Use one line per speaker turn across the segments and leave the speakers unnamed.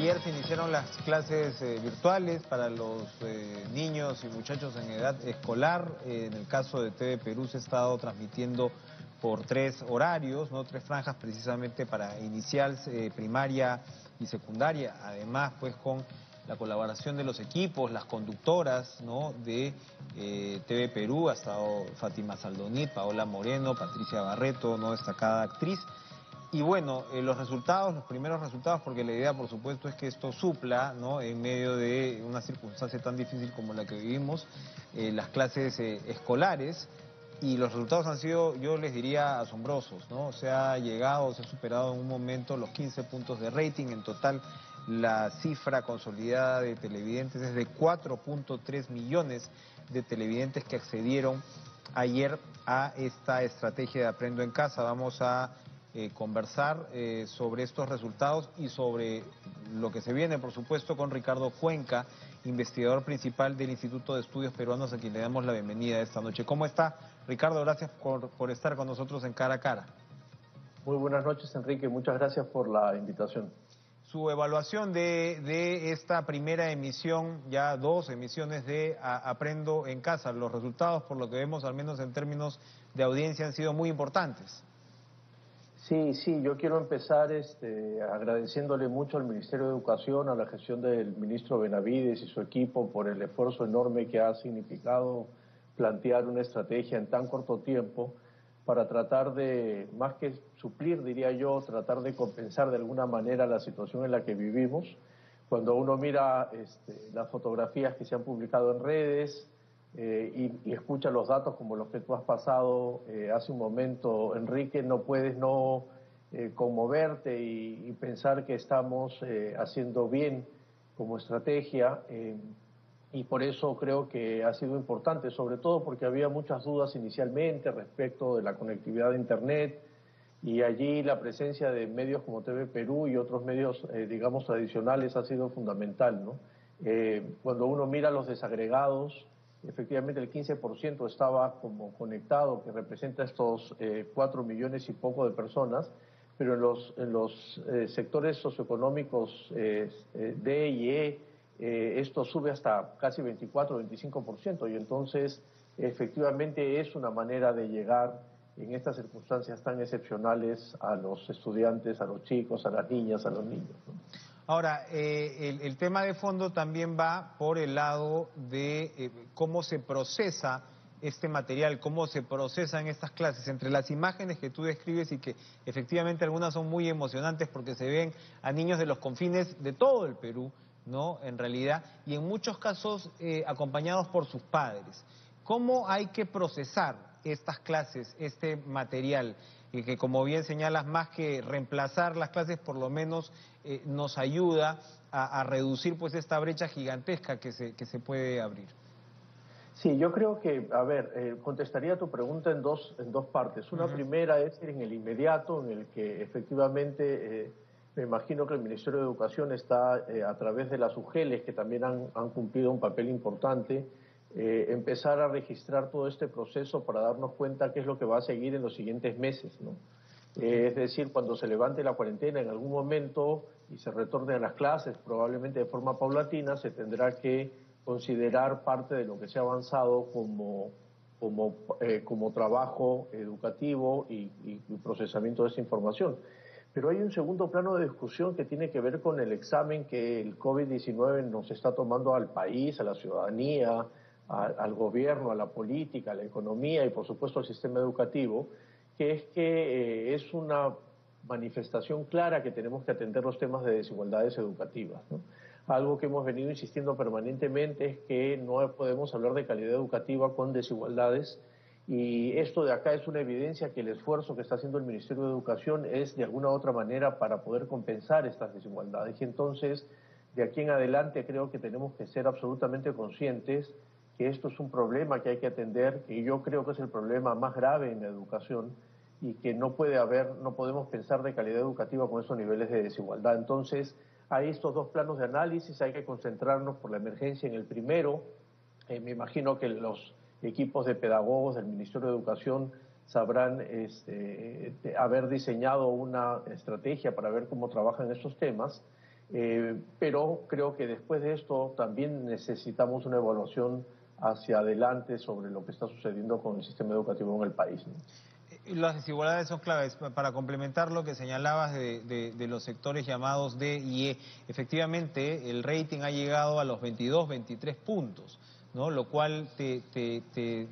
ayer se iniciaron las clases virtuales para los niños y muchachos en edad escolar. En el caso de TV Perú se ha estado transmitiendo por 3 horarios, ¿no? 3 franjas precisamente para inicial, primaria y secundaria. Además, pues con la colaboración de los equipos, las conductoras, ¿no? De TV Perú, ha estado Fátima Saldonit, Paola Moreno, Patricia Barreto, ¿no? Destacada actriz. Y bueno, los resultados, los primeros resultados, porque la idea por supuesto es que esto supla, ¿no? En medio de una circunstancia tan difícil como la que vivimos, las clases escolares, y los resultados han sido, yo les diría, asombrosos, ¿no? Se ha superado en un momento los 15 puntos de rating. En total la cifra consolidada de televidentes es de 4.3 millones de televidentes que accedieron ayer a esta estrategia de Aprendo en Casa. Vamos a conversar sobre estos resultados y sobre lo que se viene, por supuesto, con Ricardo Cuenca, investigador principal del Instituto de Estudios Peruanos, a quien le damos la bienvenida esta noche. ¿Cómo está, Ricardo? Gracias por estar con nosotros en Cara a Cara.
Muy buenas noches, Enrique. Muchas gracias por la invitación.
Su evaluación de esta primera emisión, ya 2 emisiones de Aprendo en Casa. Los resultados, por lo que vemos, al menos en términos de audiencia, han sido muy importantes.
Sí, yo quiero empezar agradeciéndole mucho al Ministerio de Educación, a la gestión del ministro Benavides y su equipo por el esfuerzo enorme que ha significado plantear una estrategia en tan corto tiempo para tratar de, más que suplir, diría yo, tratar de compensar de alguna manera la situación en la que vivimos. Cuando uno mira las fotografías que se han publicado en redes, y escucha los datos como los que tú has pasado hace un momento, Enrique, no puedes no conmoverte y pensar que estamos haciendo bien como estrategia, y por eso creo que ha sido importante, sobre todo porque había muchas dudas inicialmente respecto de la conectividad de Internet, y allí la presencia de medios como TV Perú y otros medios, digamos, tradicionales ha sido fundamental, ¿no? Cuando uno mira los desagregados, efectivamente el 15% estaba como conectado, que representa estos 4 millones y poco de personas, pero en los sectores socioeconómicos D y esto sube hasta casi 24-25%, y entonces efectivamente es una manera de llegar en estas circunstancias tan excepcionales a los estudiantes, a los chicos, a las niñas, a los niños, ¿no?
Ahora, el tema de fondo también va por el lado de cómo se procesa este material, cómo se procesan estas clases, entre las imágenes que tú describes y que efectivamente algunas son muy emocionantes porque se ven a niños de los confines de todo el Perú, ¿no? En realidad, y en muchos casos acompañados por sus padres. ¿Cómo hay que procesar estas clases, este material? Que como bien señalas, más que reemplazar las clases, por lo menos nos ayuda a reducir pues esta brecha gigantesca que se puede abrir.
Sí, yo creo que, a ver, contestaría tu pregunta en dos partes. Una primera es en el inmediato, en el que efectivamente me imagino que el Ministerio de Educación está, a través de las UGELes, que también han cumplido un papel importante, empezar a registrar todo este proceso para darnos cuenta qué es lo que va a seguir en los siguientes meses, ¿no? Es decir, cuando se levante la cuarentena en algún momento y se retorne a las clases, probablemente de forma paulatina, se tendrá que considerar parte de lo que se ha avanzado como trabajo educativo y procesamiento de esa información. Pero hay un segundo plano de discusión que tiene que ver con el examen que el COVID-19 nos está tomando al país, a la ciudadanía, al gobierno, a la política, a la economía y por supuesto al sistema educativo, que es que es una manifestación clara que tenemos que atender los temas de desigualdades educativas, ¿no? Algo que hemos venido insistiendo permanentemente es que no podemos hablar de calidad educativa con desigualdades, y esto de acá es una evidencia que el esfuerzo que está haciendo el Ministerio de Educación es de alguna u otra manera para poder compensar estas desigualdades. Y entonces, de aquí en adelante creo que tenemos que ser absolutamente conscientes que esto es un problema que hay que atender, que yo creo que es el problema más grave en la educación, y que no podemos pensar de calidad educativa con esos niveles de desigualdad. Entonces, hay estos dos planos de análisis, hay que concentrarnos por la emergencia en el primero. Me imagino que los equipos de pedagogos del Ministerio de Educación sabrán haber diseñado una estrategia para ver cómo trabajan estos temas. pero creo que después de esto también necesitamos una evaluación hacia adelante sobre lo que está sucediendo con el sistema educativo en el país, ¿no?
Las desigualdades son claves. Para complementar lo que señalabas de los sectores llamados D y E, efectivamente el rating ha llegado a los 22, 23 puntos, ¿no? Lo cual te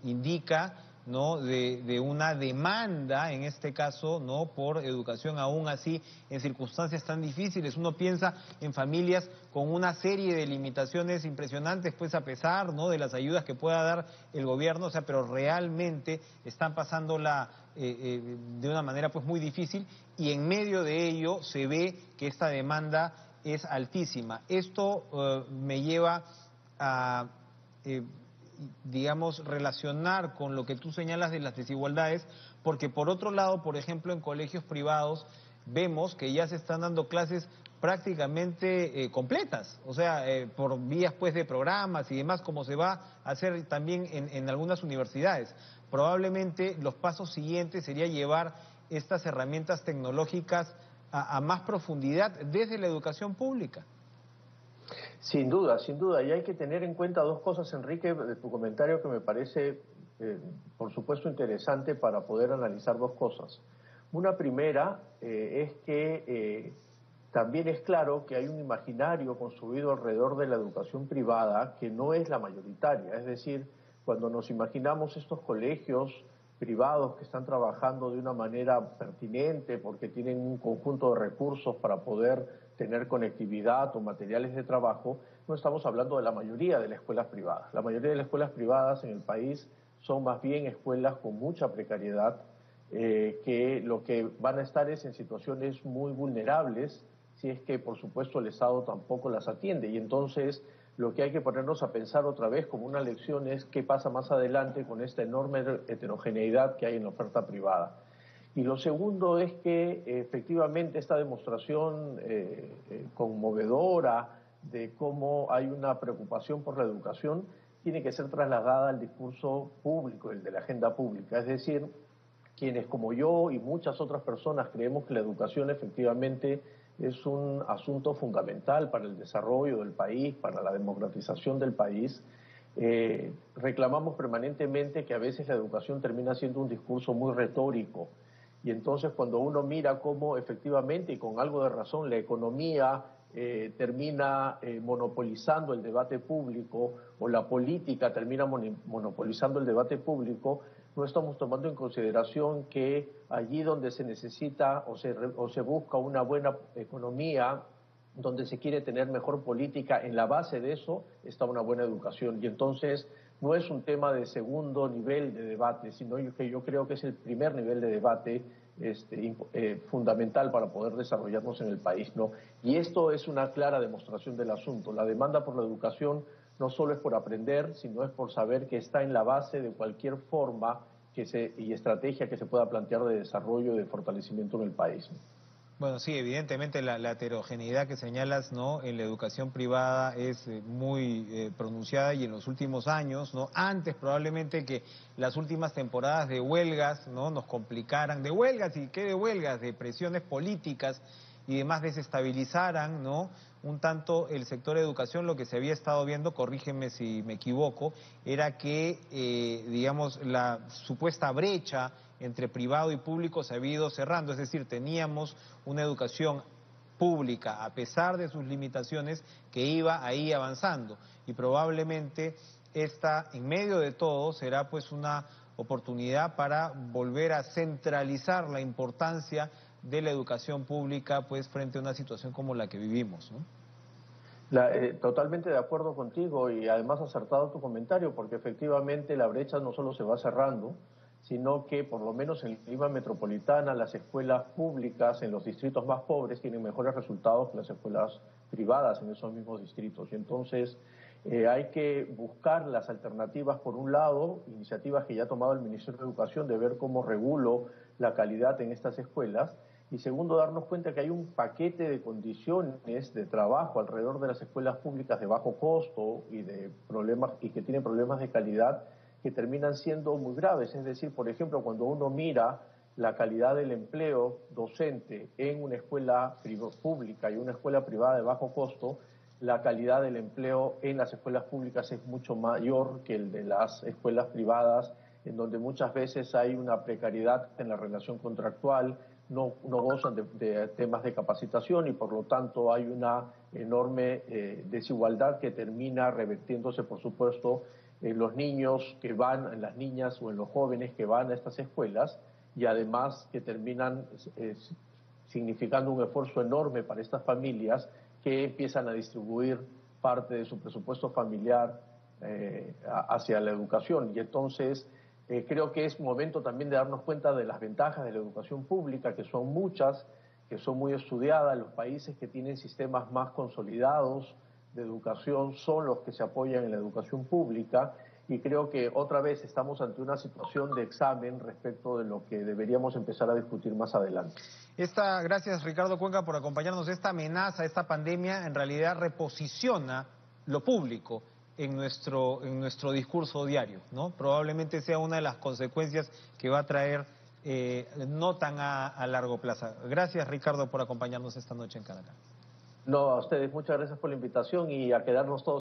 indica, ¿no?, de una demanda, en este caso, ¿no?, por educación, aún así, en circunstancias tan difíciles. Uno piensa en familias con una serie de limitaciones impresionantes, pues a pesar, ¿no?, de las ayudas que pueda dar el gobierno, o sea, pero realmente están pasándola de una manera pues muy difícil, y en medio de ello se ve que esta demanda es altísima. Esto me lleva a digamos, relacionar con lo que tú señalas de las desigualdades, porque por otro lado, por ejemplo, en colegios privados vemos que ya se están dando clases prácticamente completas, o sea, por vías pues de programas y demás, como se va a hacer también en algunas universidades. Probablemente los pasos siguientes sería llevar estas herramientas tecnológicas a más profundidad desde la educación pública.
Sin duda, sin duda. Y hay que tener en cuenta dos cosas, Enrique, de tu comentario que me parece, por supuesto, interesante para poder analizar dos cosas. Una primera es que también es claro que hay un imaginario construido alrededor de la educación privada que no es la mayoritaria. Es decir, cuando nos imaginamos estos colegios privados que están trabajando de una manera pertinente porque tienen un conjunto de recursos para poder tener conectividad o materiales de trabajo, no estamos hablando de la mayoría de las escuelas privadas. La mayoría de las escuelas privadas en el país son más bien escuelas con mucha precariedad, que lo que van a estar es en situaciones muy vulnerables si es que, por supuesto, el Estado tampoco las atiende. Y entonces lo que hay que ponernos a pensar otra vez como una lección es qué pasa más adelante con esta enorme heterogeneidad que hay en la oferta privada. Y lo segundo es que efectivamente esta demostración conmovedora de cómo hay una preocupación por la educación tiene que ser trasladada al discurso público, el de la agenda pública. Es decir, quienes como yo y muchas otras personas creemos que la educación efectivamente es un asunto fundamental para el desarrollo del país, para la democratización del país, reclamamos permanentemente que a veces la educación termina siendo un discurso muy retórico. Y entonces cuando uno mira cómo efectivamente, y con algo de razón, la economía termina monopolizando el debate público, o la política termina monopolizando el debate público, no estamos tomando en consideración que allí donde se necesita o se busca una buena economía, donde se quiere tener mejor política, en la base de eso está una buena educación. Y entonces no es un tema de segundo nivel de debate, sino que yo creo que es el primer nivel de debate fundamental para poder desarrollarnos en el país, ¿no? Y esto es una clara demostración del asunto. La demanda por la educación no solo es por aprender, sino es por saber que está en la base de cualquier forma y estrategia que se pueda plantear de desarrollo y de fortalecimiento en el país, ¿no?
Bueno, sí, evidentemente la heterogeneidad que señalas, ¿no?, en la educación privada es muy pronunciada, y en los últimos años, ¿no?, antes probablemente que las últimas temporadas de huelgas, ¿no?, nos complicaran, de huelgas y qué de huelgas, de presiones políticas y demás desestabilizaran, ¿no?, un tanto el sector de educación. Lo que se había estado viendo, corrígeme si me equivoco, era que, digamos, la supuesta brecha entre privado y público se había ido cerrando, es decir, teníamos una educación pública, a pesar de sus limitaciones, que iba ahí avanzando, y probablemente esta, en medio de todo, será pues una oportunidad para volver a centralizar la importancia de la educación pública pues frente a una situación como la que vivimos, ¿no?
Totalmente de acuerdo contigo, y además acertado tu comentario, porque efectivamente la brecha no solo se va cerrando, sino que por lo menos en Lima metropolitana las escuelas públicas en los distritos más pobres tienen mejores resultados que las escuelas privadas en esos mismos distritos. Y entonces hay que buscar las alternativas, por un lado, iniciativas que ya ha tomado el Ministerio de Educación de ver cómo regulo la calidad en estas escuelas, y segundo, darnos cuenta que hay un paquete de condiciones de trabajo alrededor de las escuelas públicas de bajo costo y que tienen problemas de calidad que terminan siendo muy graves. Es decir, por ejemplo, cuando uno mira la calidad del empleo docente en una escuela pública y una escuela privada de bajo costo, la calidad del empleo en las escuelas públicas es mucho mayor que el de las escuelas privadas, en donde muchas veces hay una precariedad en la relación contractual, no gozan de temas de capacitación y por lo tanto hay una enorme desigualdad que termina revertiéndose, por supuesto, en los niños que van, en las niñas o en los jóvenes que van a estas escuelas, y además que terminan significando un esfuerzo enorme para estas familias que empiezan a distribuir parte de su presupuesto familiar hacia la educación. Y entonces creo que es momento también de darnos cuenta de las ventajas de la educación pública, que son muchas, que son muy estudiadas. Los países que tienen sistemas más consolidados de educación son los que se apoyan en la educación pública, y creo que otra vez estamos ante una situación de examen respecto de lo que deberíamos empezar a discutir más adelante.
Gracias, Ricardo Cuenca, por acompañarnos. Esta amenaza, esta pandemia, en realidad reposiciona lo público en nuestro discurso diario, ¿no? Probablemente sea una de las consecuencias que va a traer no tan a largo plazo. Gracias, Ricardo, por acompañarnos esta noche en Caracas.
No, a ustedes muchas gracias por la invitación y a quedarnos todos